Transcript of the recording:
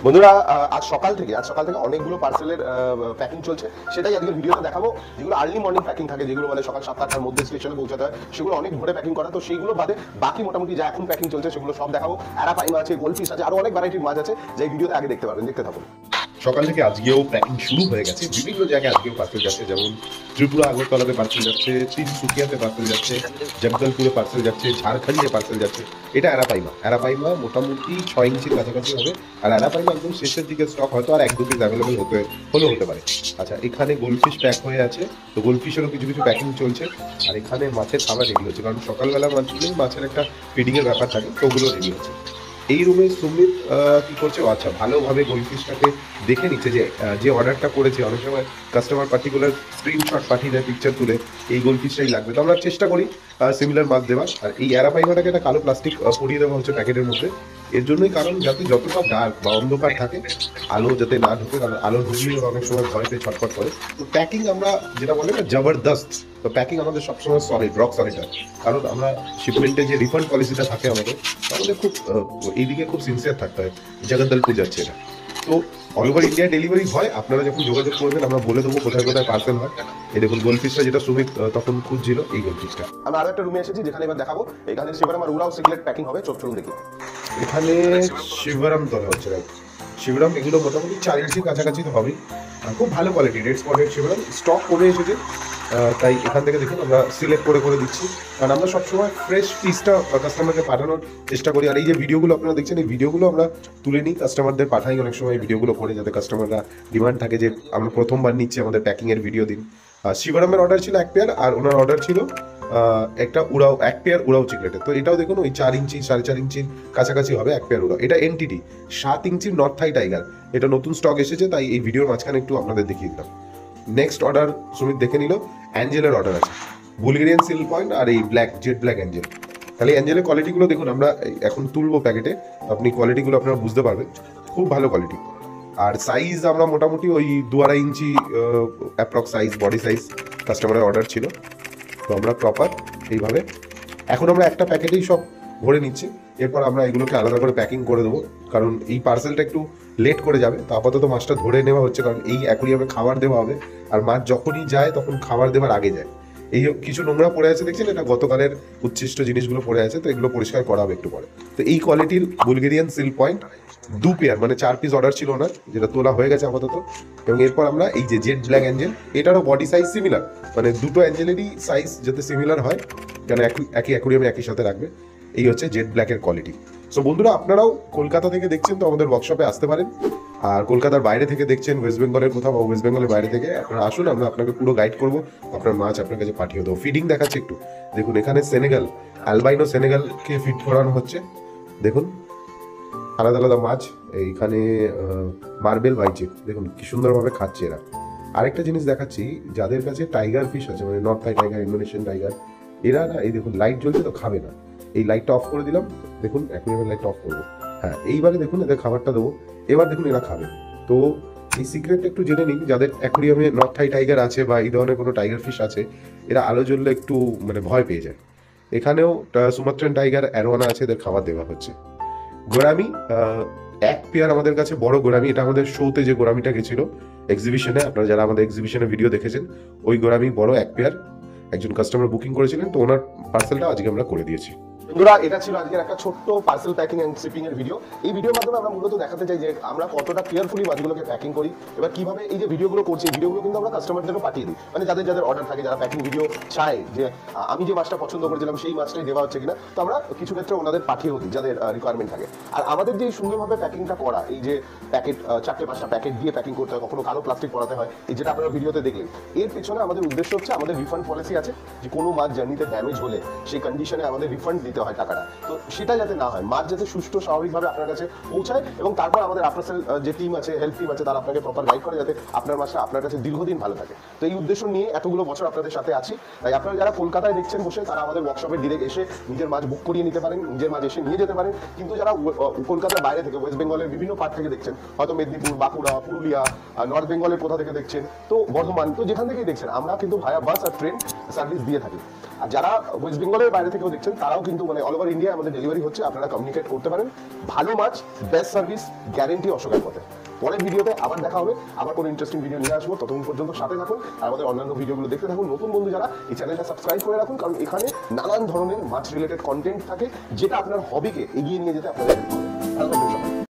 বন্ধুরা আজ সকাল থেকে অনেকগুলো পার্সেলের প্যাকিং চলছে, সেটাই আজকের ভিডিওতে দেখাবো। যেগুলো আর্লি মর্নিং প্যাকিং থাকে, যেগুলো মানে সকাল 7-8টার মধ্যে স্টেশনে পৌঁছাতে হয়, সেগুলো অনেক ভোরে প্যাকিং করা। তো সেইগুলো বাদে বাকি মোটামুটি যা এখন প্যাকিং চলছে সেগুলো সব দেখাবো। অ্যারাপাইমা আছে, গোলফিশ আছে, আরো অনেক ভ্যারাইটির মাছ আছে, যে ভিডিওতে আগে দেখতে পাবেন। দেখতে থাকুন। সকাল থেকে আজকেও প্যাকিং শুরু হয়ে গেছে, বিভিন্ন জায়গায় আজকেও পার্সেল যাচ্ছে। যেমন ত্রিপুরা আগরতলাতে পার্সেল যাচ্ছে, তিনসুকিয়াতে পার্সেল যাচ্ছে, জগদলপুরে পার্সেল যাচ্ছে, ঝাড়খণ্ডে পার্সেল যাচ্ছে। এটা অ্যারাপাইমা মোটামুটি 6 ইঞ্চির কাছাকাছি হবে। আর অ্যারাপাইমা একদম শেষের দিকে স্টক, হয়তো আর 1-2 পিস অ্যাভেলেবল হতে পারে। আচ্ছা, এখানে গোলফিশ প্যাক হয়ে আছে, তো গোলফিশেরও কিছু কিছু প্যাকিং চলছে। আর এখানে মাছের খাবার রেডি হচ্ছে, কারণ সকালবেলা মাছের একটা ফিডিংয়ের ব্যাপার থাকে, তো ওগুলো রেডি হচ্ছে। এই রুমে সুমিত কি করছে, আচ্ছা ভালোভাবে গোলফিশটাকে দেখে নিচ্ছে যে অর্ডারটা করেছে। অনেক সময় কাস্টমার পার্টিকুলার স্ক্রিনশট পাঠিয়ে দেয়, পিকচার তুলে এই গোলফিশটাই লাগবে, তো আমরা চেষ্টা করি সিমিলার মাছ দেওয়ার। আর এই অ্যারাপাইমাটাকে একটা কালো প্লাস্টিক পরিয়ে দেওয়া হচ্ছে প্যাকেটের মধ্যে, এর জন্যই, কারণ যাতে যতটা ডার্ক বা অন্ধকার থাকে, আলো যাতে না ঢুকে, কারণ আলো ঢুকলেও অনেক সময় ভয়তে ছটফট করে। তো প্যাকিং আমরা যেটা বলে না, জবরদস্ত। তো প্যাকিং আমাদের সবসময় সলিড, রক সলিড হয়, কারণ আমরা শিপমেন্টে যে রিফান্ড পলিসিটা থাকে আমাদের খুব এইদিকে খুব সিনসিয়ার থাকতে হয়। জগদলপুর যাচ্ছে এটা, তো অল ওভার ইন্ডিয়া ডেলিভারি হয়। আপনারা যখন যোগাযোগ করবেন আমরা বলে দেবো কোথায় কোথায় পার্সেল হয়। এই দেখুন গোলফিশটা, যেটা সুমিত তখন খুঁজছিল, এই গোলফিশটা। আমরা আরো একটা রুমে এসেছি, যেখানে এবার দেখাবো। এখানে শিবরাম আর উরাও সিগলেট প্যাকিং হবে। চলুন দেখি। এখানে শিবরাম তোলা হচ্ছে, রাইট? শিবরাম এগুলো মোটামুটি 4 ইঞ্চির কাছাকাছি তো হবেই। খুব ভালো quality, red spotted Shibram stock করে এসেছে। তাই এখান থেকে দেখুন আমরা সিলেক্ট করে দিচ্ছি, কারণ আমরা সবসময় ফ্রেশ পিসটা কাস্টমারকে পাঠানোর চেষ্টা করি। আর এই যে ভিডিওগুলো আপনারা দেখছেন, এই ভিডিওগুলো আমরা তুলে নিই, কাস্টমারদের পাঠাই অনেক সময় ভিডিওগুলো করে, যাতে কাস্টমাররা ডিমান্ড থাকে যে আমরা প্রথমবার নিচ্ছি, আমাদের প্যাকিংয়ের ভিডিও দিন। শিবরামের অর্ডার ছিল 1 পেয়ার, আর ওনার অর্ডার ছিল একটা উড়াও, 1 পেয়ার উড়াও চিকলেটের। তো এটাও দেখুন ওই 4 ইঞ্চি 4.5 ইঞ্চির কাছাকাছি হবে 1 পেয়ার উড়াও। এটা এনটিটি 7 ইঞ্চির নর্থ থাই টাইগার, এটা নতুন স্টক এসেছে, তাই এই ভিডিওর মাঝখানে একটু আপনাদের দেখিয়ে দিলাম। নেক্সট অর্ডার সুমিত দেখে নিল, অ্যাঞ্জেলের অর্ডার আছে, বুলগেরিয়ান সিল পয়েন্ট আর এই জেড ব্ল্যাক অ্যাঞ্জেল। তাহলে অ্যাঞ্জেলের কোয়ালিটিগুলো দেখুন, আমরা এখন তুলবো প্যাকেটে, আপনি কোয়ালিটিগুলো আপনারা বুঝতে পারবেন, খুব ভালো কোয়ালিটি। আর সাইজ আমরা মোটামুটি ওই 2-2.5 ইঞ্চি অ্যাপ্রক্স সাইজ, বডি সাইজ কাস্টমারের অর্ডার ছিল। তো আমরা প্রপার এইভাবে এখন আমরা একটা প্যাকেটেই সব ভরে নিচ্ছি। এরপর আমরা এগুলোকে আলাদা করে প্যাকিং করে দেবো, কারণ এই পার্সেলটা একটু লেট করে যাবে। তো আপাতত মাছটা ধরে নেওয়া হচ্ছে, কারণ এই অ্যাকুরিয়ামে খাবার দেওয়া হবে, আর মাছ যখনই যায় তখন খাবার দেওয়ার আগে যায়। এই কিছু নোংরা পড়ে আছে দেখছেন, এটা গতকালের উচ্ছিষ্ট জিনিসগুলো পড়ে আছে, তো এগুলো পরিষ্কার করা হবে একটু পরে। তো এই কোয়ালিটির বুলগেরিয়ান সিল পয়েন্ট 2 পেয়ার, মানে 4 পিস অর্ডার ছিল ওনার, যেটা তোলা হয়ে গেছে আপাতত। এবং এরপর আমরা এই যে জেড ব্ল্যাক অ্যাঞ্জেল, এটারও বডি সাইজ সিমিলার, মানে দুটো অ্যাঞ্জেলেরই সাইজ যাতে সিমিলার হয়, কেন একই অ্যাকুরিয়ামে একই সাথে রাখবে। এই হচ্ছে জেড ব্ল্যাকের কোয়ালিটি। সো বন্ধুরা, আপনারাও কলকাতা থেকে দেখছেন তো আমাদের ওয়ার্কশপে আসতে পারেন, আর কলকাতার বাইরে থেকে দেখছেন, ওয়েস্ট বেঙ্গলের কোথাও বা ওয়েস্ট বেঙ্গলের বাইরে থেকে, আপনারা আসুন, আমরা আপনাকে পুরো গাইড করবো, আপনার মাছ আপনার কাছে পাঠিয়ে দেবো। ফিডিং দেখাচ্ছে একটু দেখুন, এখানে সেনেগাল, অ্যালবাইনো সেনেগালকে ফিড করানো হচ্ছে। দেখুন আলাদা আলাদা মাছ, এইখানে মার্বেল বাইচে, দেখুন কি সুন্দরভাবে খাচ্ছে এরা। আরেকটা জিনিস দেখাচ্ছি, যাদের কাছে টাইগার ফিশ আছে, মানে নর্থ থাই টাইগার, ইন্দোনেশিয়ান টাইগার, এরা না, এই দেখুন লাইট জ্বলছে তো খাবে না। এই লাইটটা অফ করে দিলাম, দেখুন অ্যাকুরিয়ামের লাইটটা অফ করবো। হ্যাঁ, এইবারে দেখুন এদের খাবারটা দেবো, এবার দেখুন এরা খাবে। তো এই সিক্রেটটা একটু জেনে নিন, যাদের অ্যাকুরিয়ামে নর্থ থাই টাইগার আছে বা এই ধরনের কোনো টাইগার ফিশ আছে, এরা আলো জ্বললে একটু মানে ভয় পেয়ে যায়। এখানেও সুমাত্রান টাইগার, অ্যারোয়ানা আছে, এদের খাবার দেওয়া হচ্ছে। গোরামি 1 পেয়ার আমাদের কাছে বড় গোরামি, এটা আমাদের শোতে যে গোরামিটা গেছিল এক্সিবিশনে, আপনারা যারা আমাদের এক্সিবিশনে ভিডিও দেখেছেন, ওই গোরামি বড় 1 পেয়ার একজন কাস্টমার বুকিং করেছিলেন, তো ওনার পার্সেলটা আজকে আমরা করে দিয়েছি। বন্ধুরা, এটা ছিল আজকের একটা ছোট্ট পার্সেল প্যাকিং এন্ড শিপিং এর ভিডিও। এই ভিডিওর মাধ্যমে আমরা মূলত দেখাতে চাই যে আমরা কতটা কেয়ারফুলি মাছগুলোকে প্যাকিং করি। এবার কিভাবে এই যে ভিডিওগুলো করছি, এই ভিডিওগুলো কিন্তু আমরা কাস্টমারদেরকে পাঠিয়ে দিই, মানে যাদের অর্ডার থাকে, যারা প্যাকিং ভিডিও চায় যে আমি যে মাছটা পছন্দ করেছিলাম সেই মাছটাই দেওয়া হচ্ছে কিনা, তো আমরা কিছু ক্ষেত্রে ওনাদের পাঠিয়েও দিই যাদের রিকোয়ারমেন্ট থাকে। আর আমাদের যে সুন্দরভাবে প্যাকিংটা করা, এই যে প্যাকেট 4-5টা প্যাকেট দিয়ে প্যাকিং করতে হয়, কখনো কালো প্লাস্টিক পরাতে হয়, এই যেটা আপনারা ভিডিওতে দেখলেন, এর পেছনে আমাদের উদ্দেশ্য হচ্ছে, আমাদের রিফান্ড পলিসি আছে, যে কোনো মাছ জার্নিতে ড্যামেজ হলে সেই কন্ডিশনে আমাদের রিফান্ড দিতে হয় টাকাটা। তো সেটা যাতে না হয়, মাছ যাতে সুষ্ঠু স্বাভাবিকভাবে আপনার কাছে পৌঁছায়, এবং তারপর আমাদের আপনার যে টিম আছে, হেল্প টিম আছে, তারা আপনাকে প্রপার গাইড করে, যাতে আপনার মাছটা আপনার কাছে দীর্ঘদিন ভালো থাকে। তো এই উদ্দেশ্য নিয়ে এতগুলো বছর আপনাদের সাথে আছি। তাই আপনারা যারা কলকাতায় দেখছেন বসে, তারা আমাদের ওয়ার্কশপে ডিরেক্ট এসে নিজের মাছ বুক করিয়ে নিতে পারেন, নিজের মাছ এসে নিয়ে যেতে পারেন। কিন্তু যারা কলকাতার বাইরে থেকে, ওয়েস্ট বেঙ্গলের বিভিন্ন পার্ট থেকে দেখছেন, হয়তো মেদিনীপুর, বাঁকুড়া, পুরুলিয়া, নর্থ বেঙ্গলের কোথা থেকে দেখছেন, তো বর্ধমান, তো যেখান থেকেই দেখছেন, আমরা কিন্তু ভায়া বাস আর ট্রেন সার্ভিস দিয়ে থাকি। আর যারা ওয়েস্ট বেঙ্গলের বাইরে থেকেও দেখছেন তারাও কিন্তু মানে অল ওভার ইন্ডিয়া আমাদের ডেলিভারি হচ্ছে, আপনারা কমিউনিকেট করতে পারেন। ভালো মাছ, বেস্ট সার্ভিস, গ্যারেন্টি অশোকের পথে। পরের ভিডিওতে আবার দেখা হবে, আবার কোনো ইন্টারেস্টিং ভিডিও নিয়ে আসবো। ততক্ষণ পর্যন্ত সাথে থাকুন আর আমাদের অন্যান্য ভিডিওগুলো দেখতে থাকুন। নতুন বন্ধু যারা, এই চ্যানেলটা সাবস্ক্রাইব করে রাখুন, কারণ এখানে নানান ধরনের মাছ রিলেটেড কন্টেন্ট থাকে যেটা আপনার হবিকে এগিয়ে নিয়ে যেতে আপনাদের হেল্প করবে।